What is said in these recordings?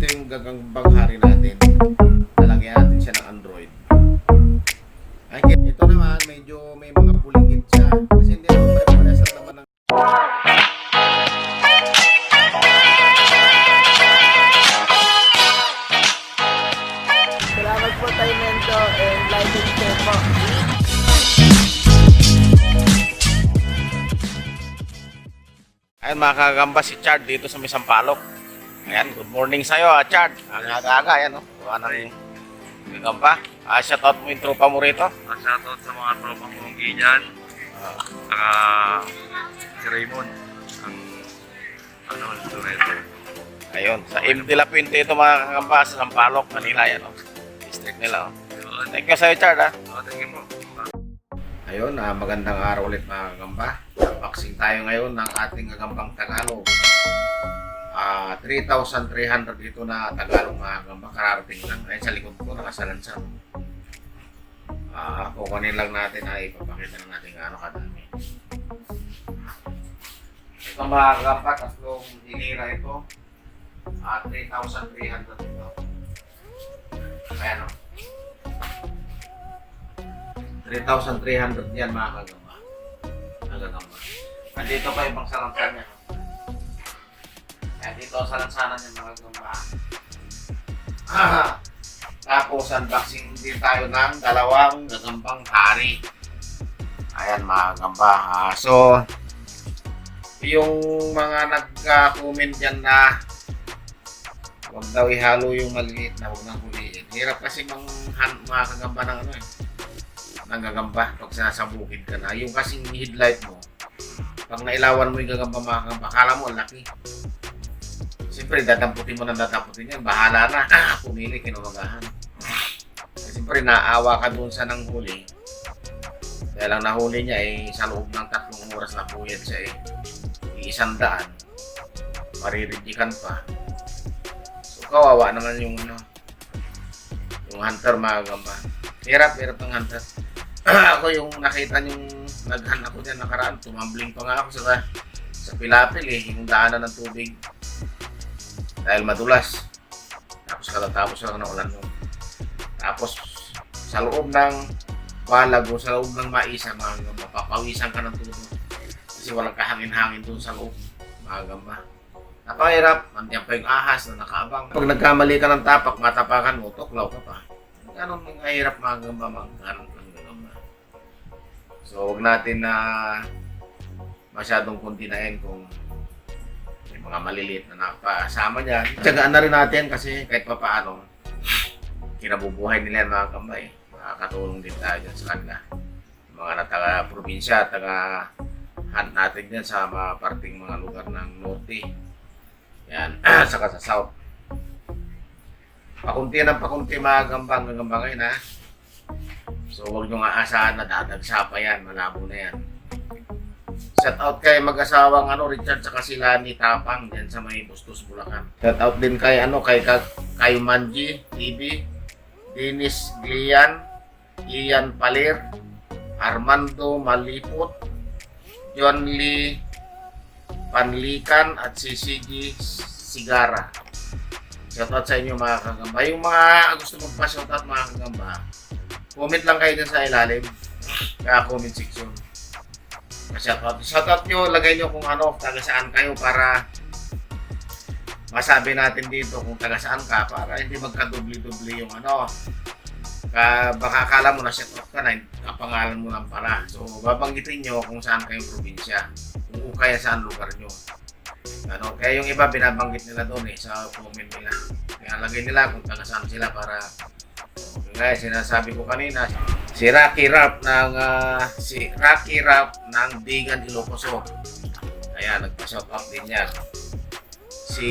ito yung gagambang hari natin. Lalagyan natin siya ng Android. Ay, ito naman, medyo may mga buligid siya. Kasi hindi naman pare-paresan naman ng... Salamat po tayo Mento and like and share po. Ayan mga kagamba, si Chard dito sa Misampalok. Ayan, good morning sa'yo Chard. Ang aga-aga, ayan o. Buka ng gagamba. Shoutout mo yung tropa mo rito. Shoutout sa mga tropang munggi dyan. Saka si Raymond. Ang ito rito. Ayun, sa M. De La Puente ito mga kagamba sa Sampalok, Manila yan o. District nila o. Thank you sa'yo Chard ha. Thank you po. Ayun, magandang araw ulit mga kagamba. Unboxing tayo ngayon ng ating gagambang Tagalog. 3,300 dito na Tagalog mga kagamba. Kararating lang. Ayun sa likod ko, nakasalansan. Kukunin lang natin ay ipapakita na natin ano kadami. Ito mga kagamba, tatlong dinira ito. 3,300 ito. Ayan o. 3,300 yan mga kagamba. Nagagamba. Nandito pa ibang salansan niya. Ayan, dito ang salansanan niya mga kagamba. Tapos unboxing din tayo ng dalawang gagambang hari. Ayan mga kagamba. So, yung mga nagka-comment dyan na huwag daw ihalo yung maliliit na huwag nang huliin. Hirap kasi mga kagamba ng ano eh. Nanggagamba pag sinasabukid ka na. Yung kasing headlight mo, pag nailawan mo yung gagamba mga kagamba, akala mo ang laki. Siyempre, dadamputin mo ng dadamputin yan. Bahala na. Pumili, kinumagahan. Siyempre, naawa ka doon sa nanghuli. Kaya lang nahuli niya sa loob ng 3 oras na puyat siya 100. Mariridikan pa. So, kawawa naman yung hunter mga kagamba. Hirap ng hunter. Ako yung nakita yung naghan ako dyan nakaraan, tumambling pa nga ako sa pilapil yung daanan ng tubig dahil madulas. Tapos katatapos lang ng ulan nun. Tapos sa loob ng balago, sa loob ng maisa, mapapawisan ka ng tulo kasi walang kahangin-hangin dun sa loob mga gamba. Napakahirap, nandiyan pa yung ahas na nakaabang. Pag nagkamali ka ng tapak, matapakan mo, tuklaw ka pa. Ganun mga hirap mga gamba, magkaroon ng gagamba. So, huwag natin na masyadong kuntinain kung may mga maliliit na nakapasama dyan. Tsagaan na rin natin kasi kahit pa paano, kinabubuhay nila yan mga gamba Makakatulong din tayo dyan sa kanila. Mga na taga-probinsya, taga-hunt natin dyan sa mga parting mga lugar ng norte. Yan, saka sa south. Pakunti ng pakunti mga gambang ngayon ha. So huwag nyo nga asahan na dadagsa pa yan, malabo na yan. Shout out kay mag-asawang Richard saka si Lani Tapang dyan sa may Bustos, Bulacan. Shout out din kay kay Manji TV, Dennis Glian, Ian Palir, Armando Malipot, John Lee Panlikan at si Sigi Sigara. Shoutout sa inyo mga kagamba. Yung mga gusto magpa-shoutout mga kagamba, comment lang kayo dyan sa ilalim. Kaya comment section. Shoutout nyo, lagay nyo kung taga saan kayo para masabi natin dito kung taga saan ka para hindi magka-dubli-dubli yung baka akala mo na shoutout ka na, kapangalan mo lang pala. So babanggitin nyo kung saan kayong probinsya. Kung kaya saan lugar nyo. Kaya yung iba binabanggit nila doon sa comment nila. Kaya lagay nila kung taga saan sila para guys, sinasabi ko kanina si Rocky Rap ng Bigan Ilocos. Kaya nagpa-shoutout din niya. Si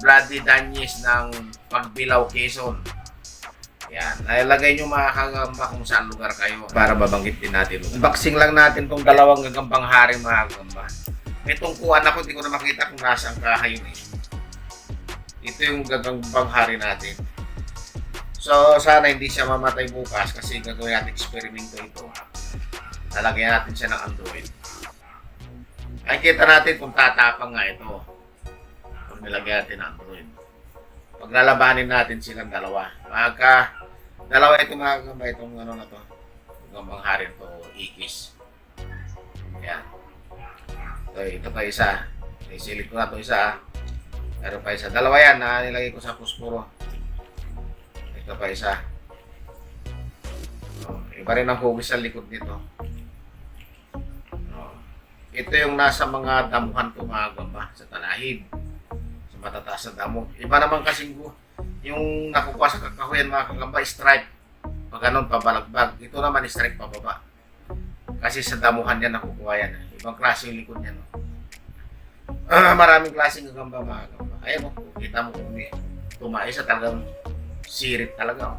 Bloody Danyes ng Pagbilao, Quezon. Yan, nalagay nyo mga kagamba kung saan lugar kayo para babanggit din natin. Unboxing lang natin tong dalawang gagambang hari mga kagamba. May tungkuan ako, hindi ko na makita kung nasaan kahayon Ito yung gagambang hari natin. So, sana hindi siya mamatay bukas kasi gagawin natin eksperimento ito. Lalagyan natin siya ng Android. Ay, kita natin kung tatapang nga ito. Kung nilagyan natin ng Android. paglalabanin natin silang dalawa. Pagka dalawa ito mga kagamba, itong ano na to, gambang hari to, ikis. Yan. Ito pa isa. Isilit ko na to isa. Meron pa isa. Dalawa yan na nilagay ko sa puspuro. Ito pa isa. Iba rin ang hugis sa likod nito. Ito yung nasa mga damuhan ko mga gamba, sa talahib. Sa matataas na damo. Iba naman kasing yung nakukuha sa kakahuyan mga kagamba, stripe. Pag ganun, pabalagbag. Ito naman stripe pababa. Kasi sa damuhan yan nakukuha yan. Ibang klase yung likod yan. Maraming klaseng gagamba mga gamba. Ayan mo, kita mo kung tumae sa talagang sirit talaga.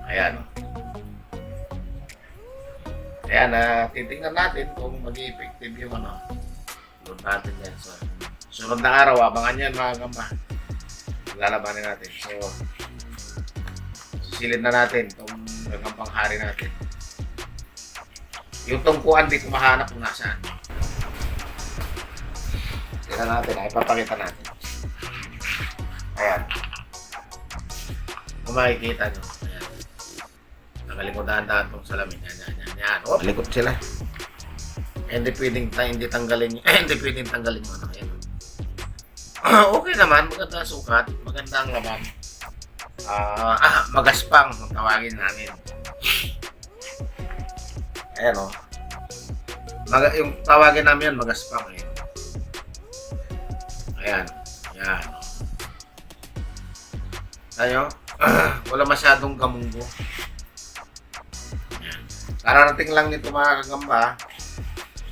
Ayan o. Ayan, titingnan natin kung mag-effective yung ano. Load natin yan. So, sunod na araw, abangan yan mga gamba. Lalabanin natin. So, sisilid na natin itong gagambang hari natin. Yung tungkuan, di ko mahanap kung nasaan. Tingnan natin, ay papakita natin. Ayan. Kung makikita nyo. Ayan. Nakalikod-dahan-dahan itong salamin. Yan. Oh, likod sila. Hindi pwedeng hindi tanggalin hindi pwedeng tanggalin mo ano. Ayan. Okay naman, maganda sukat, maganda ang laban. Magaspang ang tawagin namin. Ayan o. Yung tawagin namin yan, magaspang. Ayan. Ayan. Tayo. Wala masyadong gamunggo. Ayan. Kararating lang nito mga kagamba.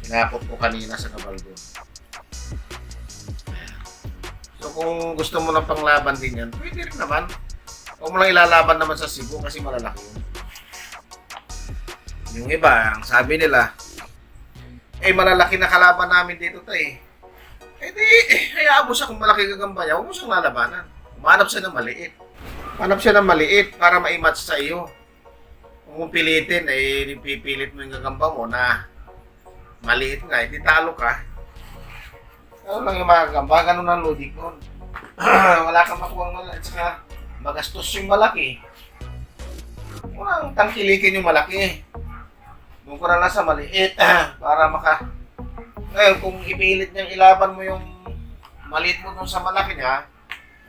Sinapot ko kanina sa kabaldo. Ayan. So kung gusto mo ng panglaban din yan, pwede rin naman. Huwag mo lang ilalaban naman sa Cebu kasi malalaki yun. Yung iba, ang sabi nila, malalaki na kalaban namin dito tayo. Hayaan mo siya kung malaki gagamba niya, huwag mo siyang lalabanan. Umanap siya ng maliit. Hanap siya ng maliit para ma-match sa iyo. Kung pilitin, pipilit mo yung gagamba mo na maliit nga, hindi talo ka. Ano lang yung mga gagamba, ganun ang logic nun. Wala kang makuha ng maliit, saka magastos yung malaki. Walang tangkilikin yung malaki. Doon ko na lang sa maliit para ngayon kung ipilit niyang ilaban mo yung maliit mo dun sa malaki niya,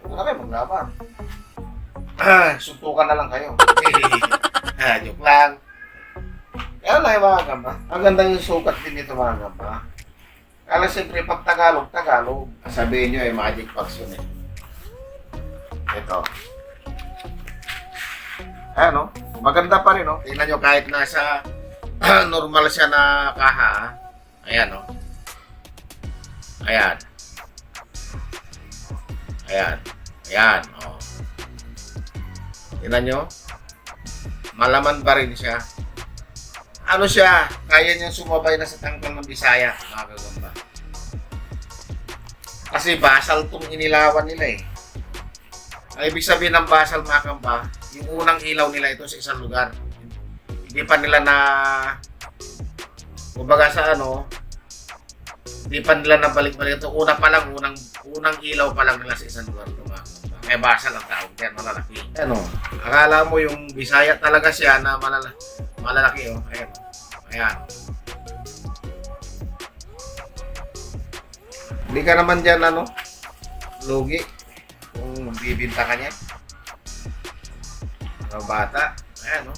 huwag na kayo maglaban. Suntukan na lang kayo. Joke lang. Kaya lang yung mga gamba. Ang ganda yung sukat din nito mga gamba. Kala siyempre pag Tagalog, sabihin nyo magic box yun Ito. Ayan maganda pa rin Tingnan nyo kahit nasa normal siya na kaha. Ayan Ayan. Ayan. Tingnan nyo. Malaman pa rin siya. Ano siya? Kaya niyang sumabay na sa tangkal ng Bisaya, mga kagamba. Kasi basal tong inilawan nila Ang ibig sabihin ng basal, mga kagamba, yung unang ilaw nila ito sa isang lugar. Hindi pa nila kumbaga sa hindi pa nila nabalik-balik ito. Una pa lang, unang ilaw pa lang nila sa isang lugar ito, mga kagamba. May basal ang tawag yan, malalaki. Akala mo yung Bisaya talaga siya na malalaki Ayan. Hindi ka naman dyan lugi kung bibinta ka niya. Mga bata. Ayan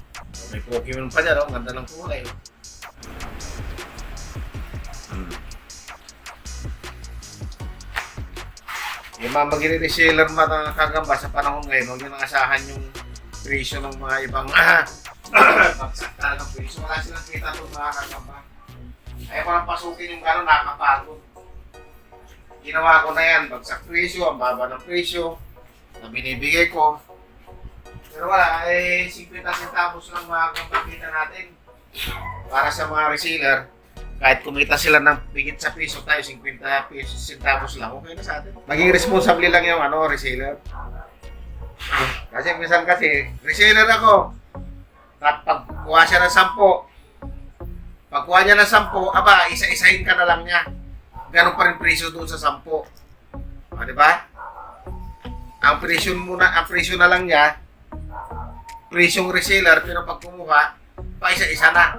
may Pokemon pa dyan ganda ng kulay Yung mga magre-reseller mga kagamba sa panahon ngayon, huwag nyo nang asahan yung presyo ng mga ibang bagsak talagang presyo. Wala silang kita ito mga kagamba. Ayaw ko lang pasukin yung gano'n, nakakapagod. Ginawa ko na yan, bagsak presyo, ang baba ng presyo na binibigay ko. Pero wala, 50 centavos lang mga kagamba kita natin. Para sa mga reseller, kahit kumita sila ng pigit sa piso tayo, 50 centavos lang, okay na sa atin. Maging responsable lang yung reseller. Kasi minsan reseller ako. Pagkuha siya ng 10, pagkuha niya ng 10, isa-isahin ka na lang niya. Ganun pa rin presyo doon sa 10. Diba? ang presyo na lang niya, presyong reseller, pero pag kumuha, pa isa-isa na.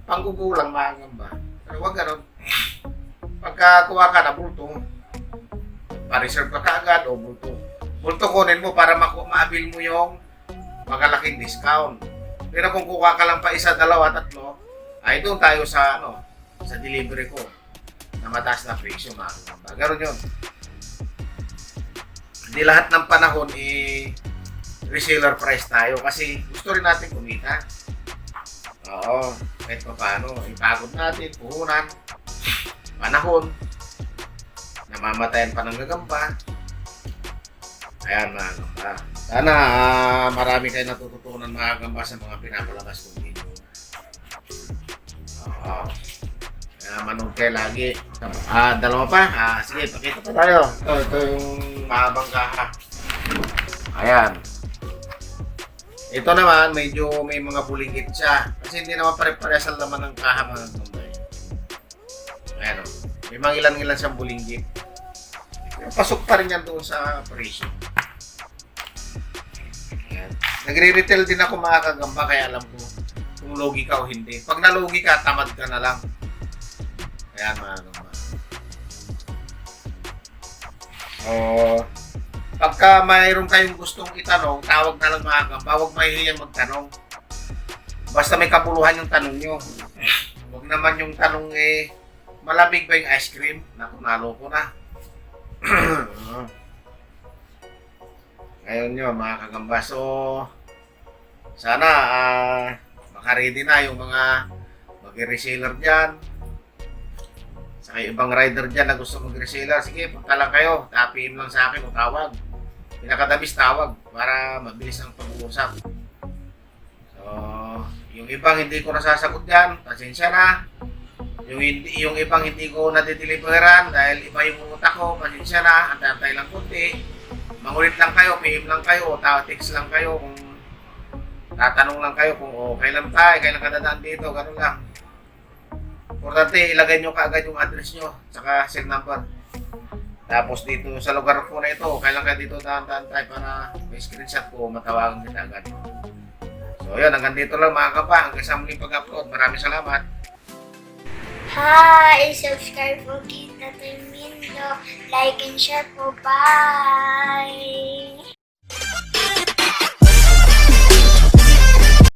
Panggugulang mga gamba. Pero wag ganun. Pagka kuha ka na bulto, pa-reserve ka kaagad o bulto. Bulto kunin mo para ma-avail mo yung magalaking discount. Pero kung kuha ka lang pa isa, dalawa, tatlo, ay doon tayo sa sa delivery ko na mataas na presyo mga gamba. Ganun yun. Hindi lahat ng panahon reseller price tayo kasi gusto rin natin kumita. Oo, kahit pa paano, ipagod natin, puhunan, panahon, namamatayan pa ng gagamba. Ayan mga gamba. Sana marami kayo natututunan mga gamba sa mga pinapalabas kong video. Oo. Kaya manood kayo lagi. Dalawa pa? Sige, pakita pa tayo. Ito yung mahabang kaha. Ayan. Ito naman, medyo may mga buligit siya. Kasi hindi naman pare-parehas ang laman ng kaha mga gambay. Ayan o. May mga ilan-ilan siyang bulinggit. Pasok pa rin yan doon sa presyo. Ayan. Nagre-retail din ako mga kagamba kaya alam ko kung logi ka o hindi. Pag nalogi ka, tamad ka na lang. Ayan mga kagamba. Pagka mayroon kayong gustong itanong, tawag na lang mga kagamba. Huwag mahihiyang magtanong. Basta may kapuluhan yung tanong nyo. Huwag naman yung tanong malamig ba yung ice cream? Naku, nalo ko na. Ngayon yun mga kagamba. So, sana makaready na yung mga mag-reseller dyan. Sa ibang rider dyan na gusto mag-reseller, sige, punta lang kayo. Tapiin lang sa akin o tawag. Pinakadabis tawag para mabilis ang pag-uusap. So, yung ibang hindi ko nasasagot dyan, pasensya na. Yung ibang hindi ko nadideliveran dahil iba yung utak ko, pasensya na, antay lang kunti. Mangulit lang kayo, PM lang kayo, o text lang kayo kung tatanong lang kayo kung kailan tayo, kailan ka dadaan dito, ganun lang. Importante, ilagay nyo kaagad yung address nyo, saka cell number. Tapos dito sa lugar po na ito, kailan ka dito daan tayo para may screenshot ko, matawagan kita agad. So yun, hanggang dito lang mga kapa, hanggang sa muling pag-upload. Maraming salamat. Hi! Subscribe po kita Mindo. Like and share po. Bye!